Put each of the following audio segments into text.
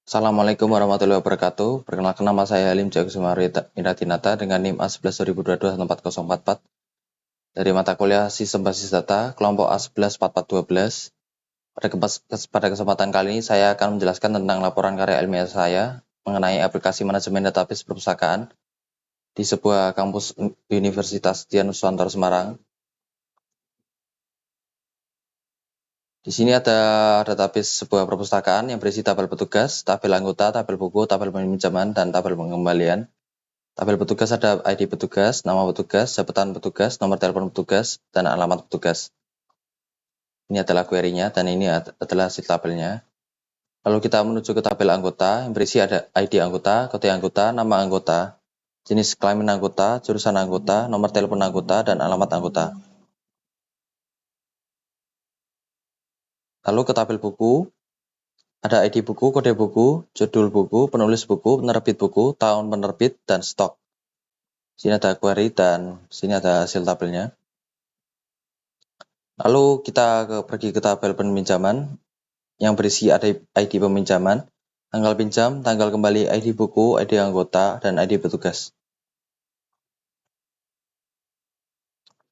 Assalamualaikum warahmatullahi wabarakatuh. Perkenalkan nama saya Halim Jayakusumawardinata dengan NIM A11 2022-14044 dari mata kuliah Sistem Basis Data kelompok A11 4412. Pada kesempatan kali ini saya akan menjelaskan tentang laporan karya ilmiah saya mengenai aplikasi manajemen database perpustakaan di sebuah kampus Universitas Dianuswantoro Semarang. Di sini ada database sebuah perpustakaan yang berisi tabel petugas, tabel anggota, tabel buku, tabel peminjaman, dan tabel pengembalian. Tabel petugas ada ID petugas, nama petugas, jabatan petugas, nomor telepon petugas, dan alamat petugas. Ini adalah query-nya dan ini adalah hasil tabelnya. Lalu kita menuju ke tabel anggota yang berisi ada ID anggota, kode anggota, nama anggota, jenis kelamin anggota, jurusan anggota, nomor telepon anggota, dan alamat anggota. Lalu ke tabel buku, ada ID buku, kode buku, judul buku, penulis buku, penerbit buku, tahun penerbit, dan stok. Sini ada query dan sini ada hasil tabelnya. Lalu kita pergi ke tabel peminjaman yang berisi ID peminjaman, tanggal pinjam, tanggal kembali, ID buku, ID anggota, dan ID petugas.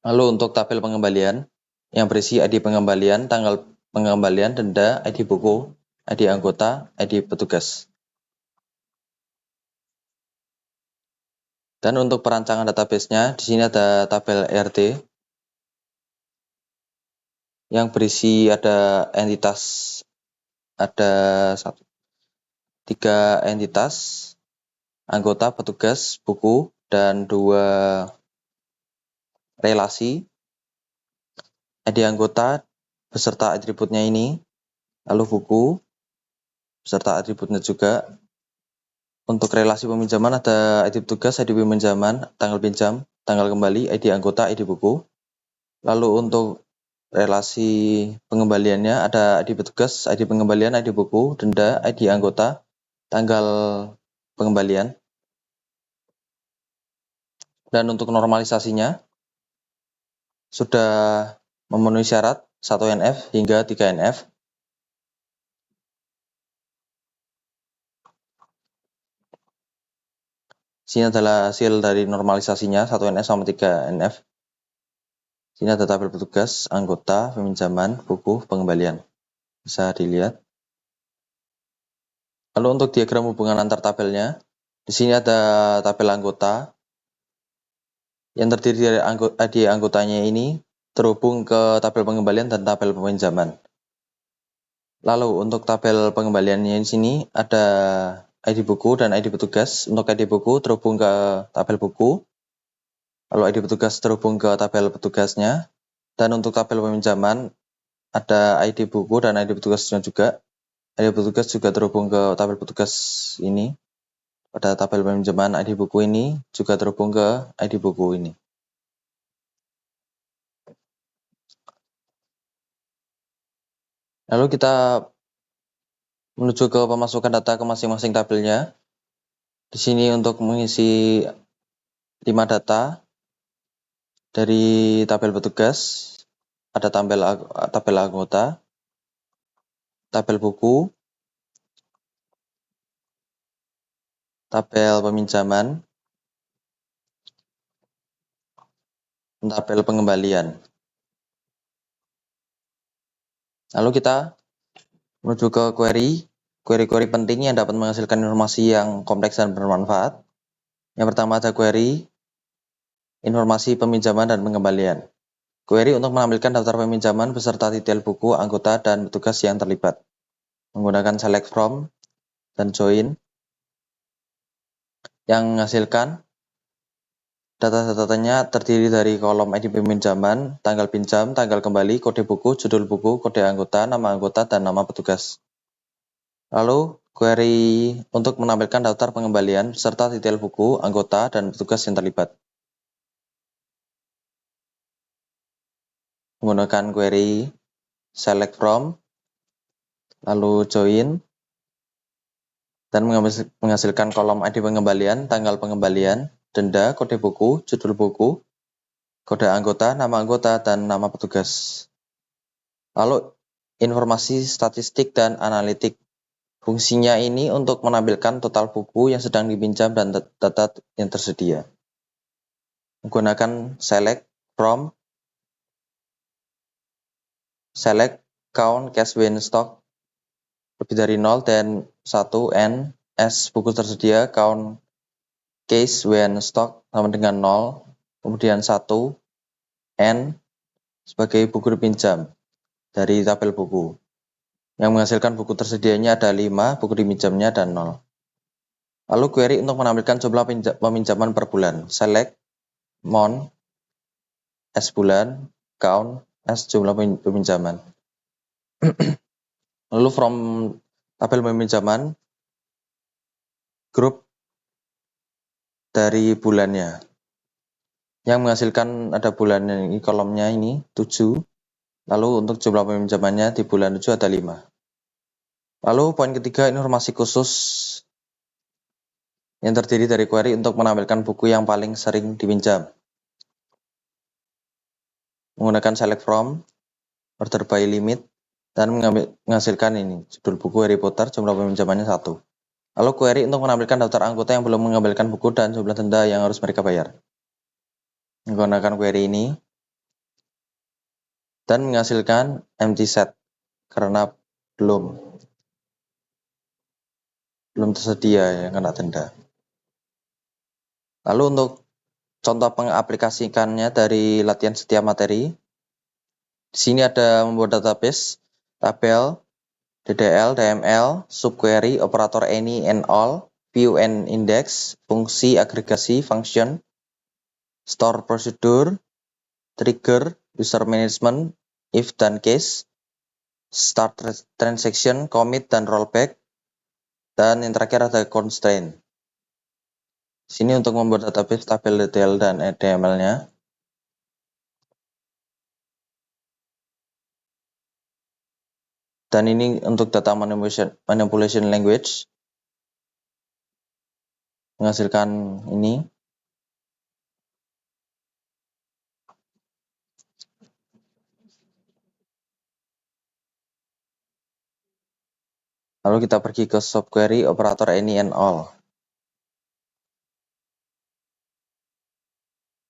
Lalu untuk tabel pengembalian yang berisi ID pengembalian, tanggal pengembalian, denda, ID buku, ID anggota, ID petugas. Dan untuk perancangan database-nya, di sini ada tabel RT yang berisi ada tiga entitas, anggota, petugas, buku, dan 2 relasi. ID anggota beserta atributnya ini, lalu buku beserta atributnya juga. Untuk relasi peminjaman ada ID petugas, ID peminjaman, tanggal pinjam, tanggal kembali, ID anggota, ID buku. Lalu untuk relasi pengembaliannya ada ID petugas, ID pengembalian, ID buku, denda, ID anggota, tanggal pengembalian. Dan untuk normalisasinya sudah memenuhi syarat 1NF hingga 3NF. Sini adalah hasil dari normalisasinya 1NF sama 3NF. Sini ada tabel petugas, anggota, peminjaman, buku, pengembalian. Bisa dilihat. Lalu untuk diagram hubungan antar tabelnya, di sini ada tabel anggota yang terdiri dari ID anggotanya ini terhubung ke tabel pengembalian dan tabel peminjaman. Lalu untuk tabel pengembaliannya di sini ada ID buku dan ID petugas. Untuk ID buku terhubung ke tabel buku, lalu ID petugas terhubung ke tabel petugasnya. Dan untuk tabel peminjaman ada ID buku dan ID petugasnya juga. ID petugas juga terhubung ke tabel petugas ini. Pada tabel peminjaman ID buku ini juga terhubung ke ID buku ini. Lalu kita menuju ke pemasukan data ke masing-masing tabelnya. Di sini untuk mengisi 5 data dari tabel petugas, ada tabel anggota, tabel buku, tabel peminjaman, dan tabel pengembalian. Lalu kita menuju ke query penting yang dapat menghasilkan informasi yang kompleks dan bermanfaat. Yang pertama ada query informasi peminjaman dan pengembalian. Query untuk menampilkan daftar peminjaman beserta detail buku, anggota, dan petugas yang terlibat. Menggunakan select from dan join yang menghasilkan data-datanya terdiri dari kolom ID peminjaman, tanggal pinjam, tanggal kembali, kode buku, judul buku, kode anggota, dan nama petugas. Lalu query untuk menampilkan daftar pengembalian serta detail buku, anggota, dan petugas yang terlibat. Menggunakan query select from, lalu join, dan menghasilkan kolom ID pengembalian, tanggal pengembalian, denda, kode buku, judul buku, kode anggota, dan nama petugas. Lalu informasi statistik dan analitik Fungsinya ini untuk menampilkan total buku yang sedang dipinjam dan data yang tersedia. Menggunakan select from, select count cash when stock lebih dari 0 dan 1 n s buku tersedia, count case when stock sama dengan 0, kemudian 1 n sebagai buku dipinjam dari tabel buku. Yang menghasilkan buku tersedianya ada 5, buku dipinjamnya ada 0. Lalu query untuk menampilkan jumlah peminjaman per bulan. Select month S bulan, count S jumlah peminjaman. Lalu from tabel peminjaman, grup dari bulannya. Yang menghasilkan ada bulan ini, kolomnya ini 7. Lalu untuk jumlah peminjamannya di bulan 7 ada 5. Lalu poin ketiga, informasi khusus yang terdiri dari query untuk menampilkan buku yang paling sering dipinjam. Menggunakan select from, order by limit, dan menghasilkan ini, judul buku Harry Potter, jumlah peminjamannya 1. Lalu query untuk menampilkan daftar anggota yang belum mengambilkan buku dan jumlah denda yang harus mereka bayar. Menggunakan query ini, dan menghasilkan empty set, karena belum tersedia yang kena denda. Lalu untuk contoh pengaplikasikannya dari latihan setiap materi, di sini ada membuat database, tabel, DDL, DML, subquery, operator any and all, view and index, fungsi agregasi, function, store procedure, trigger, user management, if dan case, start transaction, commit dan rollback, dan yang terakhir ada constraint. Sini untuk membuat database, tabel DDL dan DML-nya. Dan ini untuk data manipulation language, menghasilkan ini. Lalu kita pergi ke subquery, operator any and all.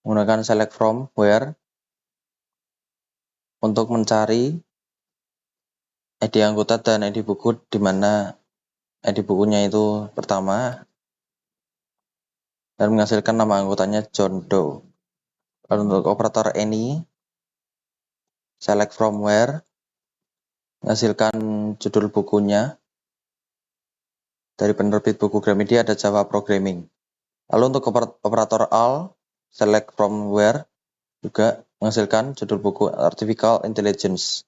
Menggunakan select from, where, untuk mencari ID anggota dan ID buku, di mana ID bukunya itu pertama, dan menghasilkan nama anggotanya John Doe. Lalu untuk operator any, select from where, menghasilkan judul bukunya. Dari penerbit buku Gramedia ada Java Programming. Lalu untuk operator all, select from where, juga menghasilkan judul buku Artificial Intelligence.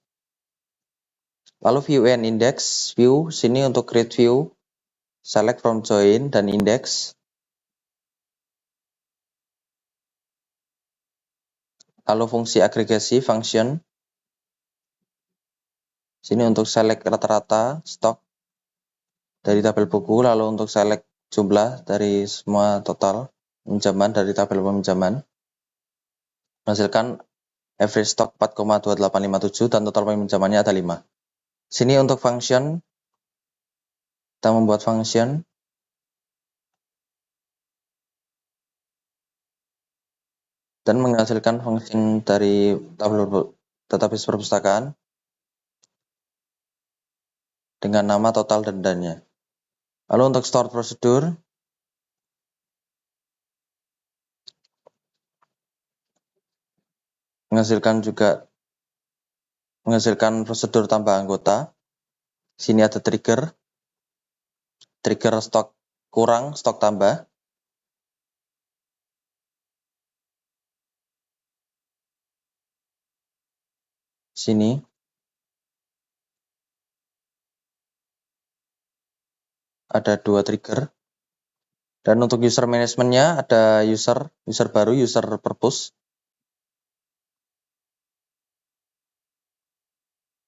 Lalu view and index, view, sini untuk create view, select from join dan index. Lalu fungsi agregasi, function, sini untuk select rata-rata stok dari tabel buku, lalu untuk select jumlah dari semua total peminjaman dari tabel peminjaman, menghasilkan average stock 4,2857 dan total peminjamannya ada 5. Sini untuk function, kita membuat function, dan menghasilkan function dari tabel database perpustakaan dengan nama total dendanya. Lalu untuk store prosedur, menghasilkan prosedur tambah anggota. Sini ada trigger stok kurang, stok tambah. Sini ada 2 trigger. Dan untuk user managementnya ada user baru, user purpose.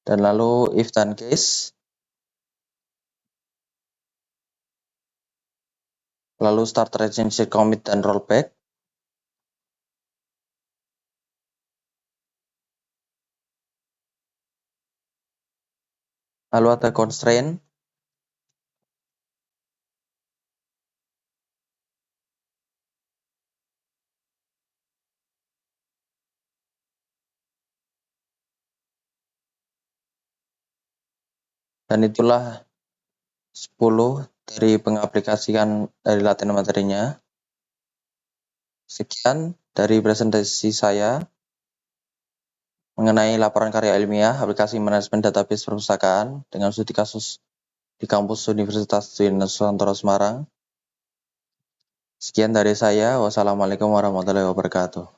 Dan lalu if dan case. Lalu start transaction, commit dan rollback. Lalu ada constraint. Dan itulah 10 dari pengaplikasikan dari latihan materinya. Sekian dari presentasi saya mengenai laporan karya ilmiah aplikasi manajemen database perpustakaan dengan studi kasus di kampus Universitas Nusantara Semarang. Sekian dari saya. Wassalamualaikum warahmatullahi wabarakatuh.